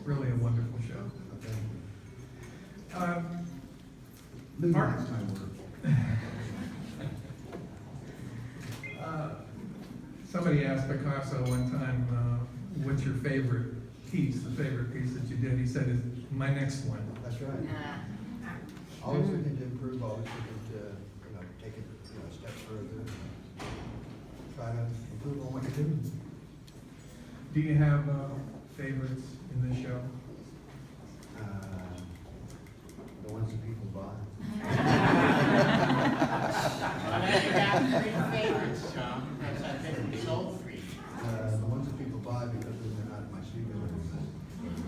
really a wonderful show. Okay. Mark? Next time we're. Somebody asked Picasso one time, what's your favorite piece, the favorite piece that you did? He said, "It's my next one." That's right. Always looking to improve, always looking to, take it, a step further. Try to improve on what you're doing. Do you have favorites in this show? The ones that people buy. Well, now you got three favorites, Tom, because I've been sold three. The ones that people buy because they're not in my studio anymore.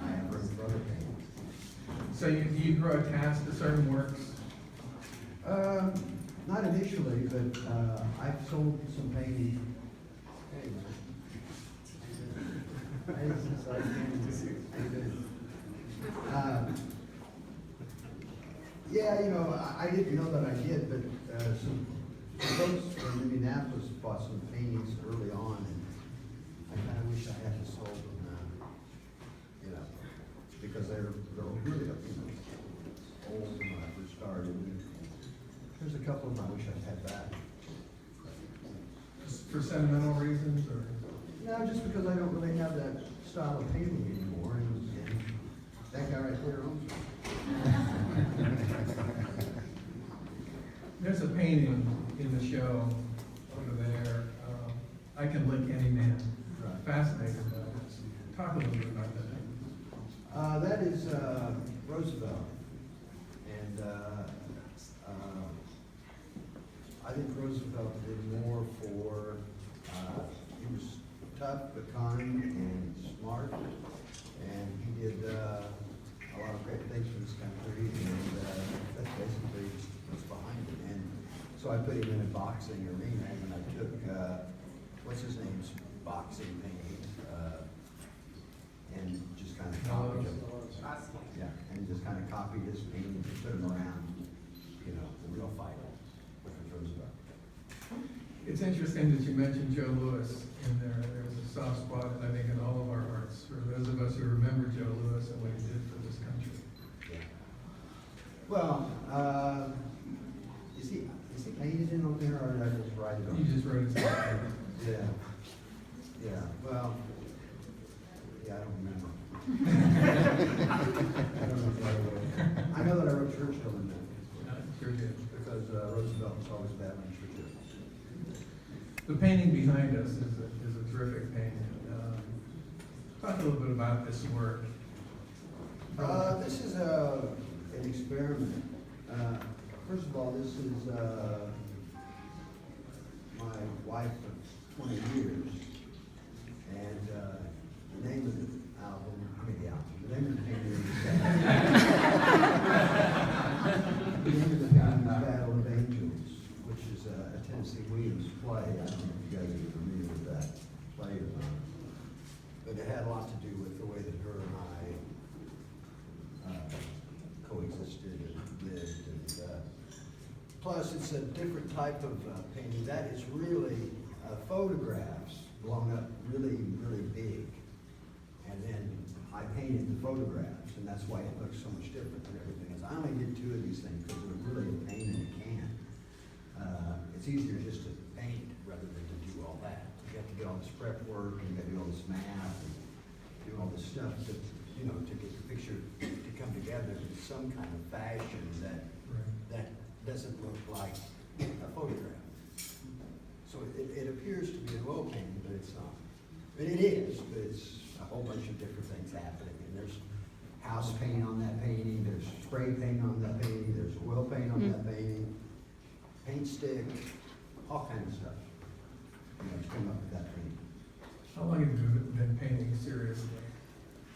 I have room for other paintings. So you grow attached to certain works? Not initially, but I've sold some paintings. Hey, man. Hey, since I came to see. How you doing? Yeah, I didn't know that I did, but some folks from Indianapolis bought some paintings early on, and I kind of wish I hadn't sold them, because they're really, old when I first started. There's a couple of them I wish I'd had back. For sentimental reasons, or? No, just because I don't really have that style of painting anymore, and that guy right there owns it. There's a painting in the show over there, I Can Lick Any Man. Right. Fascinated by it. Talk a little bit about that. That is Roosevelt, and I think Roosevelt did more for, he was tough but kind and smart, and he did a lot of great things for this country, and that's basically what's behind it. And so I put him in a boxing arena, and I took, what's his name's boxing painting, and just kind of copied him. Yeah, and just kind of copied his paintings and put him around, the real fight with Roosevelt. It's interesting that you mentioned Joe Louis in there. There's a soft spot, I think, in all of our hearts, for those of us who remember Joe Louis and what he did for this country. Yeah. Well, is he painted in on there, or did I just write it on? You just wrote it down. Yeah. Yeah, well, yeah, I don't remember. I don't know if I wrote. I know that I wrote Churchill in there, Sure did. because Roosevelt was always bad on Churchill. The painting behind us is a terrific painting. Talk a little bit about this work. This is an experiment. First of all, this is my wife of 20 years, and the name of the name of the painting is the name of the painting is Battle of Angels, which is a Tennessee Williams play. I don't know if you guys are familiar with that play or not, but it had a lot to do with the way that her and I coexisted and lived, and plus it's a different type of painting. That is really photographs blown up really, really big, and then I painted the photographs, and that's why it looks so much different than everything else. I only did 2 of these things because they're really a pain in the can. It's easier just to paint rather than to do all that. You have to get all this prep work, and you got to do all this math, and do all this stuff to get the picture to come together in some kind of fashion that doesn't look like a photograph. So it appears to be an oil painting, but it's not. But it is, but it's a whole bunch of different things happening. And there's house paint on that painting, there's spray paint on that painting, there's oil paint on that painting, paint stick, all kinds of stuff. To come up with that painting. How long have you been painting seriously?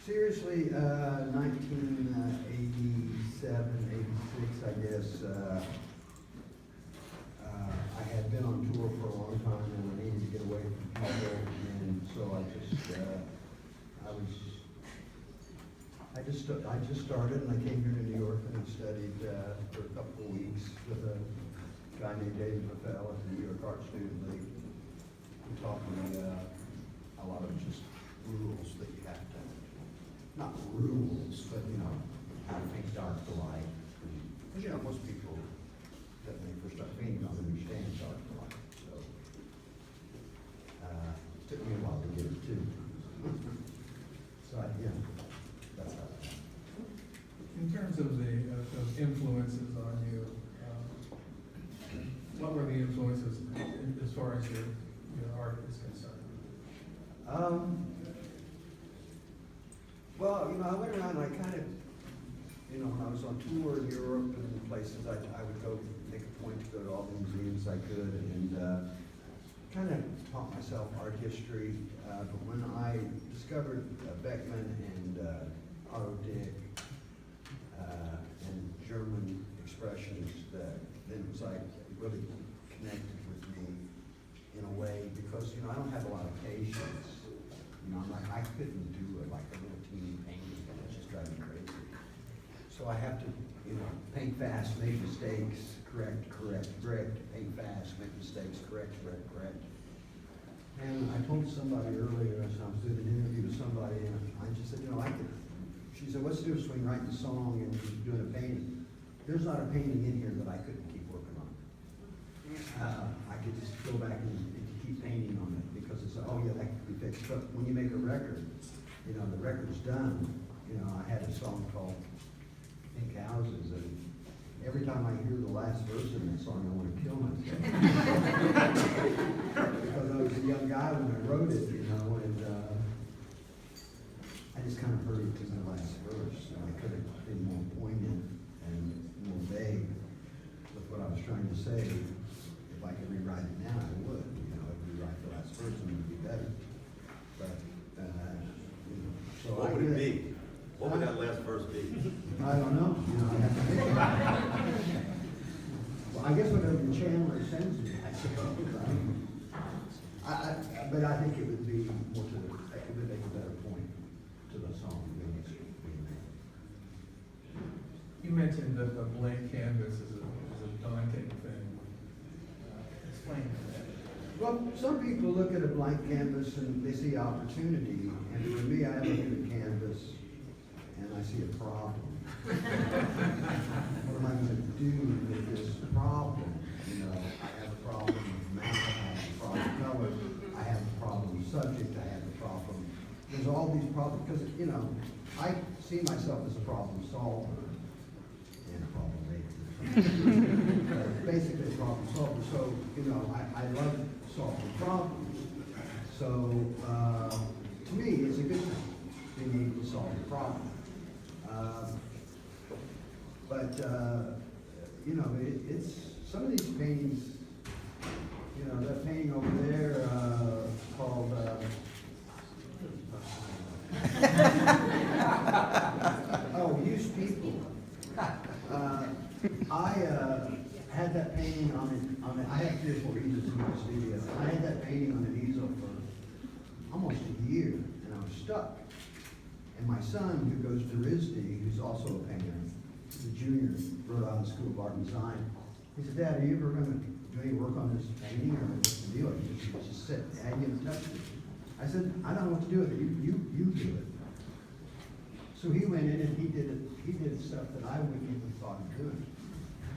Seriously, 1987, 86, I guess. I had been on tour for a long time, and I needed to get away from people, and so I just started, and I came here to New York, and I studied for a couple of weeks with a guy named David Patel at the New York Art Student League. He taught me a lot of just rules that you have to not rules, but, you know, how to paint dark to light. Because, you know, most people, that when they first start painting, don't understand dark to light, so. It took me a while to get it too. So, yeah, that's how. In terms of the, of influences on you, what were the influences as far as your art is concerned? Well, you know, I went around, I kind of, you know, when I was on tour in Europe and places, I would go, make a point to go to all the museums I could, and kind of taught myself art history. But when I discovered Beckman and Otto Dick and German expressions, then it was like, it really connected with me in a way, because, you know, I don't have a lot of patience. You know, I'm like, I couldn't do it like a little teeny painting, and it's just driving me crazy. So I have to, you know, paint fast, make mistakes, correct, paint fast, make mistakes, correct. And I told somebody earlier, as I was doing an interview with somebody, and I just said, you know, she said, what's the difference between writing a song and doing a painting? There's not a painting in here that I couldn't keep working on. I could just go back and keep painting on it, because it's, oh yeah, that could be fixed. But when you make a record, you know, the record's done. You know, I had a song called Pink Houses, and every time I hear the last verse in that song, I want to kill myself. Because I was a young guy when I wrote it, you know, and I just kind of hurried to the last verse. And I could have been more poignant and more vague with what I was trying to say. If I could rewrite it now, I would. You know, I'd rewrite the last verse and it would be better. But, you know, so What would it be? What would that last verse be? I don't know. You know, I have to think about it. Well, I guess whatever the Chandler sends me, I suppose. But I think it would be more to the, it would make a better point to the song than it's being made. You mentioned that a blank canvas is a daunting thing. Explain that. Well, some people look at a blank canvas and they see opportunity, and for me, I look at a canvas and I see a problem. What am I going to do with this problem? You know, I have a problem with math, I have a problem with color, I have a problem with subject, I have a problem. There's all these problems, because, you know, I see myself as a problem solver and a problem maker. Basically a problem solver. So, you know, I love solving problems. So, to me, it's a good thing, being able to solve a problem. You know, it's, some of these paintings, you know, that painting over there, called, oh, Used People. I had that painting on it, I had 3 or 4 easels in my studio. I had that painting on an easel for almost a year, and I was stuck. And my son, who goes to RISD, who's also a painter, he's a junior, Rhode Island School of Art and Design, he said, Dad, are you ever going to do any work on this painting, or what's the deal? He just said, I hadn't even touched it. I said, I don't know what to do with it, you do it. So he went in and he did stuff that I wouldn't even thought of doing.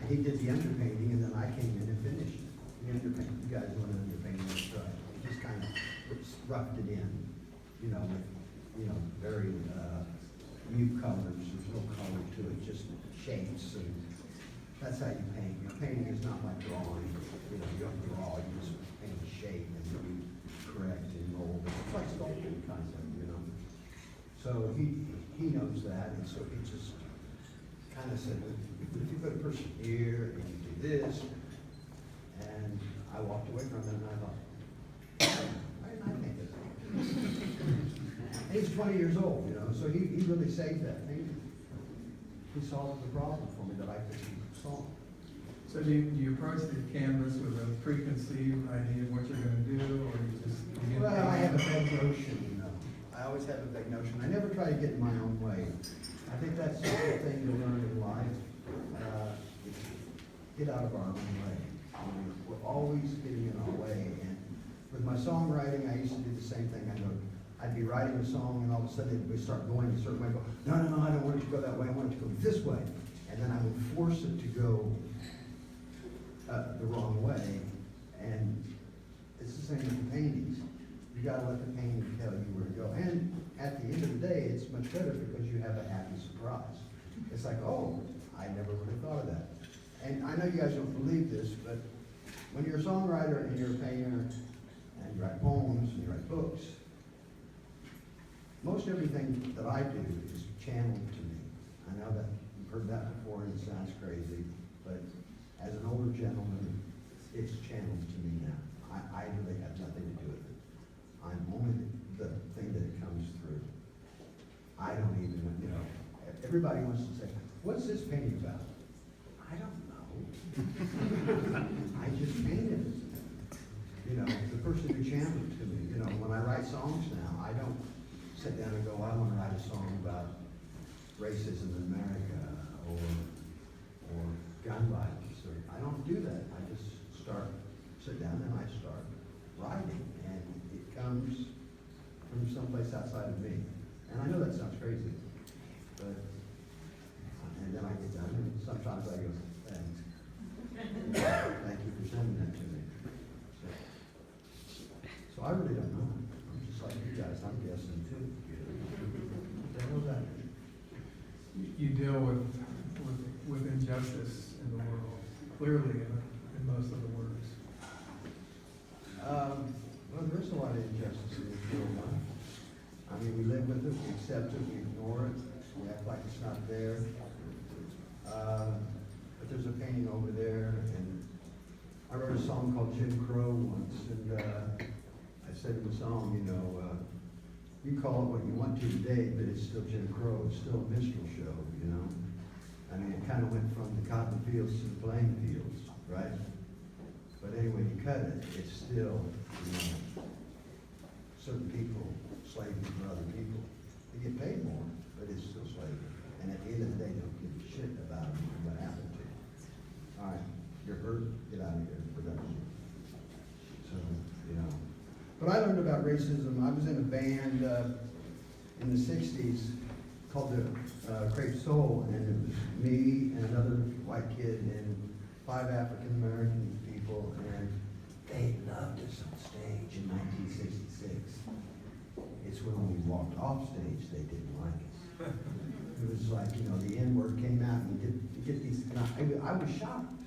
And he did the underpainting, and then I came in and finished it. The underpainting, you guys want underpainting, that's right. He just kind of roughed it in, you know, with, you know, very mute colors. There's no color to it, just shapes, and that's how you paint. You know, painting is not like drawing. You know, you don't draw, you just paint a shape and you correct and mold. It's like sculpting kind of, you know. So he knows that, and so he just kind of said, if you put a person here and you do this, and I walked away from it and I thought, I think this. And he's 20 years old, you know, so he really saved that painting. He solved the problem for me that I couldn't solve. So do you approach the canvas with a preconceived idea of what you're going to do, or you just begin? Well, I have a vague notion, you know. I always have a vague notion. I never try to get in my own way. I think that's the thing to learn in life. Get out of our own way. I mean, we're always getting in our way. And with my songwriting, I used to do the same thing. I I'd be writing a song, and all of a sudden we start going a certain way. I go, no, I don't want it to go that way. I want it to go this way. And then I would force it to go the wrong way. And it's the same with the paintings. You gotta let the painting tell you where to go. And at the end of the day, it's much better because you have a happy surprise. It's like, oh, I never would have thought of that. And I know you guys don't believe this, but when you're a songwriter and you're a painter and you write poems and you write books, most everything that I do is channeled to me. I know that you've heard that before and it sounds crazy, but as an older gentleman, it's channeled to me now. I really have nothing to do with it. I'm only the thing that it comes through. I don't even, everybody wants to say, what's this painting about? I don't know. I just painted it. The person who channeled it to me. When I write songs now, I don't sit down and go, I want to write a song about racism in America or gun violence. I don't do that. I just sit down and I start writing, and it comes from someplace outside of me. And I know that sounds crazy, but, and then I get done, and sometimes I go, thanks. Thank you for sending that to me. So I really don't know. I'm just like you guys, I'm guessing too. What the hell is that? You deal with injustice in the world, clearly in most of the words. Well, there's a lot of injustice in this world, huh? I mean, we live with it, we accept it, we ignore it, we act like it's not there. But there's a painting over there, and I wrote a song called Jim Crow once, and I said in the song, you call it what you want to today, but it's still Jim Crow, it's still a minstrel show, I mean, it kind of went from the cotton fields to the playing fields, right? But anyway, you cut it, it's still, certain people slavery for other people. They get paid more, but it's still slavery. And at the end of the day, they don't give a shit about what happened to you. All right, you're hurt, get out of here, production. So, But I learned about racism. I was in a band in the 60s called the Crepe Soul, and it was me and another white kid and 5 African American people, and they loved us on stage in 1966. It's when we walked off stage they didn't like us. It was like, the N-word came out, and you get these, and I was shocked,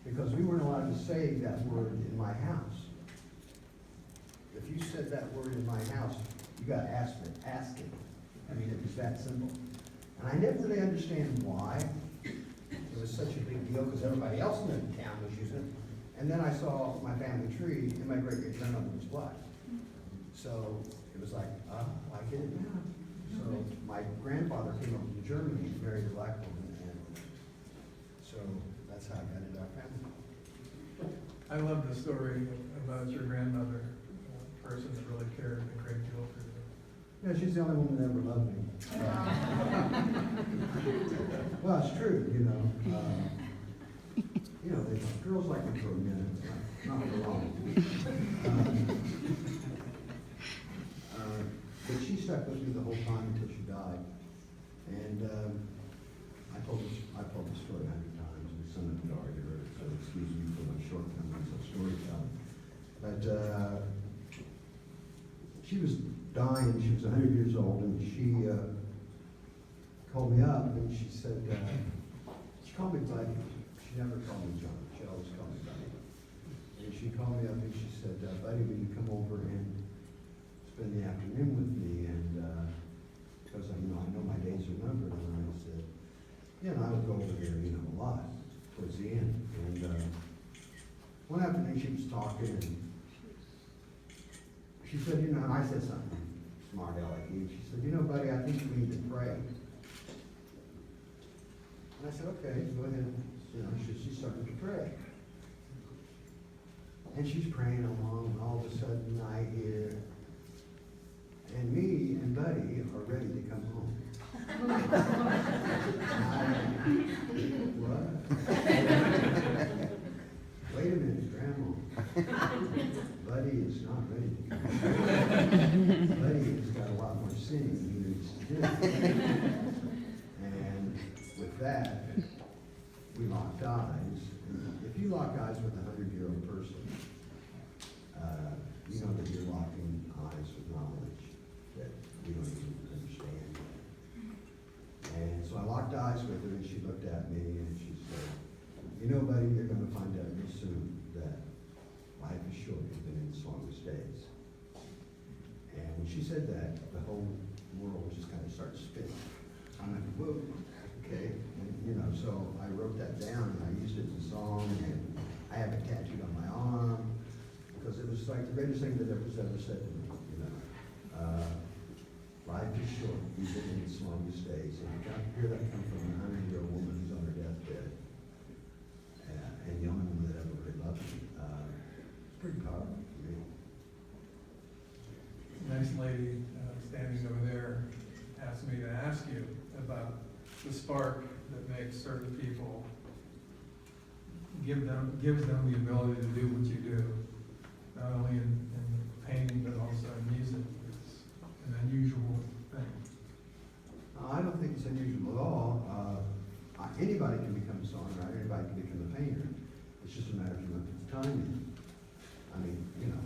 because we weren't allowed to say that word in my house. If you said that word in my house, you got asked it. I mean, it was that simple. And I never really understand why it was such a big deal, because everybody else in the town was using it. And then I saw my family tree, and my great-great-grandmother was black. So it was like, I get it now. So my grandfather came over from Germany and married a black woman, and so that's how I got into our family. I love the story about your grandmother, a person that really cared a great deal for you. Yeah, she's the only woman that ever loved me. Well, it's true, girls like to throw men, not wrong. But she stuck with me the whole time until she died. And I told the story 100 times, and some of you already heard it, so excuse me for my shortcomings of storytelling. But she was dying, she was 100 years old, and she called me up, and she said, she called me Buddy. She never called me John, she always called me Buddy. And she called me up and she said, Buddy, will you come over and spend the afternoon with me? And because I know my days are numbered, and I said, yeah, and I would go over there, a lot towards the end. And one afternoon she was talking, and she said, and I said something smart aleck. She said, Buddy, I think we need to pray. And I said, okay, go ahead. She started to pray. And she's praying along, and all of a sudden I hear, and me and Buddy are ready to come home. What? Wait a minute, Grandma. Buddy is not ready to come home. sing, he needs to do. And with that, we locked eyes. And if you lock eyes with a 100-year-old person, you know that you're locking eyes with knowledge that you don't even understand. And so I locked eyes with her, and she looked at me, and she said, you know, buddy, you're going to find out real soon that life is short, even in its longest days. And when she said that, the whole world just kind of started spinning. I'm like, whoa, okay. And, you know, so I wrote that down, and I used it in a song, and I have it tattooed on my arm, because it was like the greatest thing that was ever said to me, you know. Life is short, even in its longest days. And you got to hear that come from a 100-year-old woman who's on her deathbed, and the only woman that ever really loved me. It's pretty powerful for me. Nice lady standing over there asked me to ask you about the spark that makes certain people, gives them the ability to do what you do, not only in painting but also in music. It's an unusual thing. I don't think it's unusual at all. Anybody can become a songwriter, anybody can become a painter. It's just a matter of you put the time in. I mean, you know,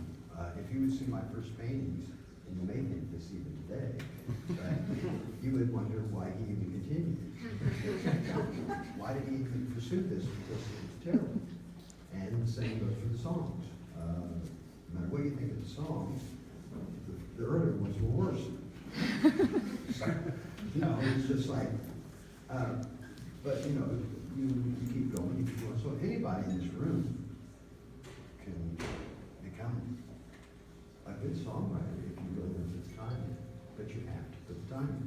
if you would see my first paintings, and you may think this even today, right, you would wonder why he even continued. Why did he even pursue this? Because it's terrible. And the same goes for the songs. No matter what you think of the songs, the earlier ones were worse. No, it's just like, but you know, you keep going, you keep going. So anybody in this room can become a good songwriter if you really put the time in, but you have to put the time in.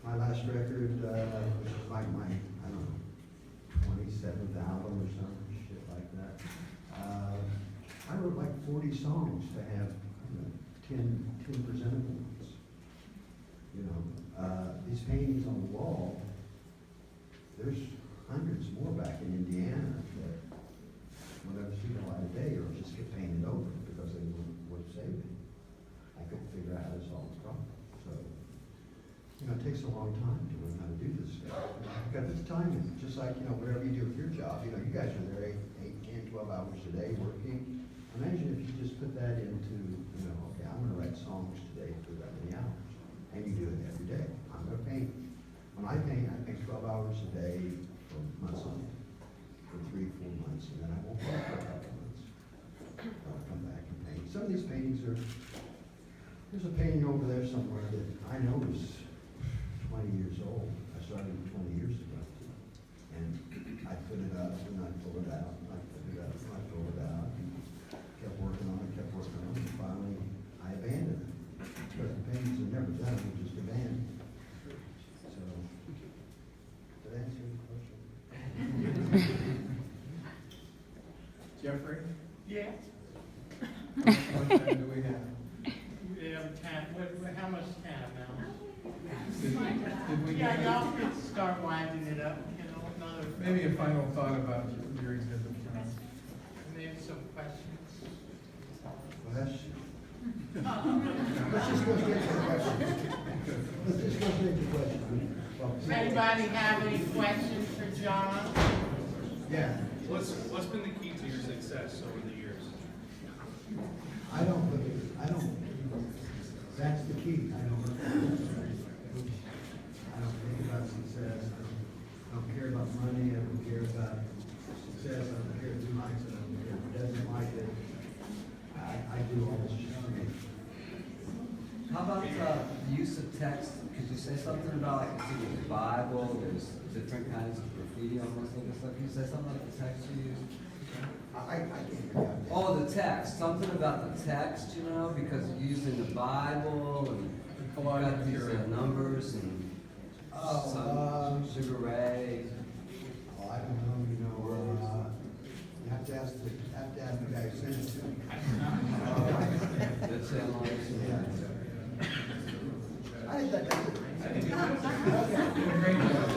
My last record, which is like my, I don't know, 27th album or something, shit like that. I wrote like 40 songs to have, you know, 10 presentable ones. You know, these paintings on the wall, there's hundreds more back in Indiana that will never see the light of day or just get painted over because they weren't worth saving. I couldn't figure out how to solve the problem. So, you know, it takes a long time to learn how to do this stuff. You've got this time in, just like, you know, whatever you do with your job, you know, you guys are there 8, 10, 12 hours a day working. Imagine if you just put that into, you know, okay, I'm going to write songs today for that many hours. And you do it every day. I'm going to paint. When I paint 12 hours a day for months on end, for 3-4 months, and then I won't paint for a couple of months. I'll come back and paint. Some of these paintings are, there's a painting over there somewhere that I know is 20 years old. I started 20 years ago. And I put it up, and I pull it out, and I put it up, and I pull it out, and kept working on it, and finally I abandoned it. Because the paintings are never done, they're just abandoned. So, did that answer your question? Jeffrey, Yes. how much time do we have? We have time, how much time now? Did we Yeah, get, y'all could start winding it up, you know, another. maybe a final thought about your exhibit? Maybe some questions. Questions? Let's just go straight to the questions. Let's just go straight to questions. Does anybody have any questions for John? Yeah, What's been the key to your success over the years? I don't, that's the key. I don't think about success. I don't care about money. I don't care about success. I don't care who likes it. I don't care who doesn't like it. I do all this shit. How about the use of text? Could you say something about, like, it's in the Bible, there's different kinds of graffiti almost looking stuff. Can you say something about the text you use? I can't figure out. Oh, the text, something about the text, you know, because you're using the Bible and you've got these numbers and some Sugar Ray. Oh, I don't know, you know, you have to ask the guy who sent it to me. That's it, I'm always saying that. I think that does it. I think you did a great job.